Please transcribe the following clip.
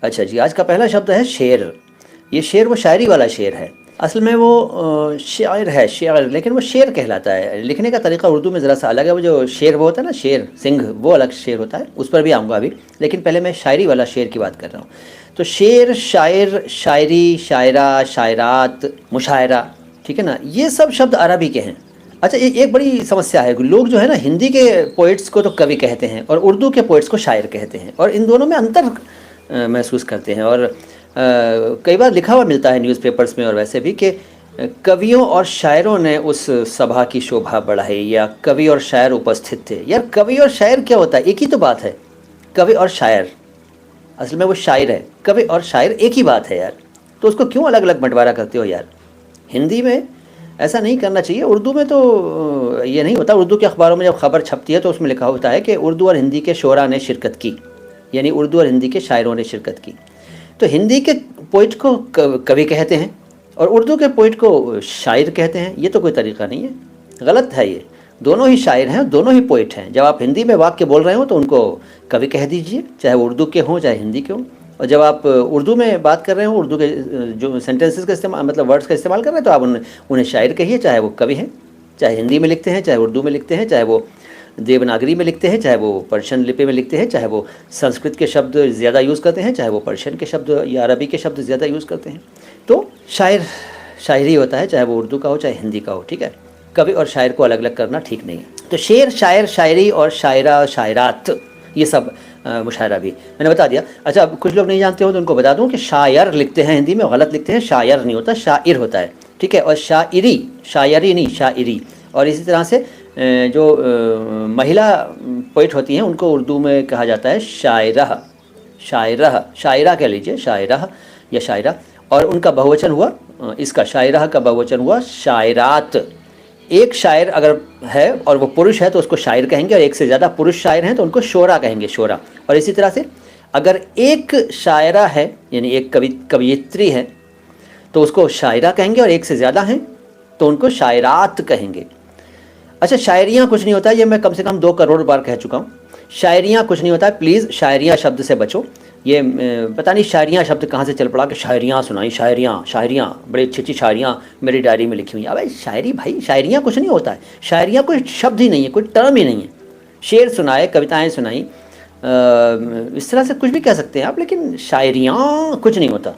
अच्छा जी, आज का पहला शब्द है शेर। ये शेर वो शायरी वाला शेर है। असल में वो शायर है, शेर, लेकिन वो शेर कहलाता है। लिखने का तरीका उर्दू में ज़रा सा अलग है। वो जो शेर वो होता है ना, शेर सिंह, वो अलग शेर होता है, उस पर भी आऊँगा अभी। लेकिन पहले मैं शायरी वाला शेर की बात कर रहा हूँ। तो शेर, शायर, शायरी, शायरा, शायरात, मुशायरा, ठीक है ना, ये सब शब्द अरबी के हैं। अच्छा, एक बड़ी समस्या है, लोग जो है ना हिंदी के पोइट्स को तो कवि कहते हैं और उर्दू के पोइट्स को शायर कहते हैं, और इन दोनों में अंतर महसूस करते हैं। और कई बार लिखा हुआ मिलता है न्यूज़पेपर्स में और वैसे भी कि कवियों और शायरों ने उस सभा की शोभा बढ़ाई, या कवि और शायर उपस्थित थे। यार, कवि और शायर क्या होता है? एक ही तो बात है, कवि और शायर। असल में वो शायर है, कवि और शायर एक ही बात है यार। तो उसको क्यों अलग अलग बंटवारा करते हो यार? हिंदी में ऐसा नहीं करना चाहिए। उर्दू में तो ये नहीं होता। उर्दू के अखबारों में जब खबर छपती है तो उसमें लिखा होता है कि उर्दू और हिंदी के शोरा ने शिरकत की, यानी उर्दू और हिंदी के शायरों ने शिरकत की। तो हिंदी के पोइट को कवि कहते हैं और उर्दू के पोइट को शायर कहते हैं। ये तो कोई तरीक़ा नहीं है, गलत है ये। दोनों ही शायर हैं, दोनों ही पोइट हैं। जब आप हिंदी में वाक्य बोल रहे हो तो उनको कवि कह दीजिए, चाहे वो उर्दू के हों चाहे हिंदी के हों। और जब आप उर्दू में बात कर रहे हो, उर्दू के जो सेंटेंसेस का इस्तेमाल, मतलब वर्ड्स का इस्तेमाल कर रहे हैं, तो आप उन्हें शायर कहिए, चाहे वो कवि हैं, चाहे हिंदी में लिखते हैं, चाहे उर्दू में लिखते हैं, चाहे वो देवनागरी में लिखते हैं, चाहे वो पर्शियन लिपि में लिखते हैं, चाहे वो संस्कृत के शब्द ज़्यादा यूज़ करते हैं, चाहे वो पर्शियन के शब्द या अरबी के शब्द ज़्यादा यूज़ करते हैं। तो शायर शायरी होता है, चाहे वो उर्दू का हो चाहे हिंदी का हो, ठीक है। कवि और शायर को अलग अलग करना ठीक नहीं है। तो शेर, शायर, शायरी और शायरा, शायरात, ये सब मुशायरा भी मैंने बता दिया। अच्छा, कुछ लोग नहीं जानते हो तो उनको बता दूं कि शायर लिखते हैं हिंदी में, गलत लिखते हैं। शायर नहीं होता, शायर होता है, ठीक है। और शायरी, शायरी नहीं, शायरी। और इसी तरह से जो महिला पोइट होती हैं उनको उर्दू में कहा जाता है शायरा, शायरा, शायरा कह लीजिए, शायरा या शायरा। और उनका बहुवचन हुआ, इसका शायरा का बहुवचन हुआ शायरात। एक शायर अगर है और वो पुरुष है तो उसको शायर कहेंगे, और एक से ज़्यादा पुरुष शायर हैं तो उनको शोरा कहेंगे, शोरा। और इसी तरह से अगर एक शायरा है, यानी एक कवियत्री है, तो उसको शायरा कहेंगे, और एक से ज़्यादा हैं तो उनको शायरात कहेंगे। अच्छा, शायरियाँ कुछ नहीं होता है, ये मैं कम से कम 2 करोड़ बार कह चुका हूँ। शायरियाँ कुछ नहीं होता है, प्लीज़ शायरियाँ शब्द से बचो। ये पता नहीं शायरियाँ शब्द कहाँ से चल पड़ा कि शायरियाँ सुनाई, शायरियाँ, शायरियाँ, बड़ी अच्छी अच्छी शायरियाँ मेरी डायरी में लिखी हुई हैं। अबे शायरी भाई, शायरियाँ कुछ नहीं होता है। शायरियाँ कोई शब्द ही नहीं है, कोई टर्म ही नहीं है। शेर सुनाए, कविताएँ सुनाई, इस तरह से कुछ भी कह सकते हैं आप, लेकिन शायरियाँ कुछ नहीं होता।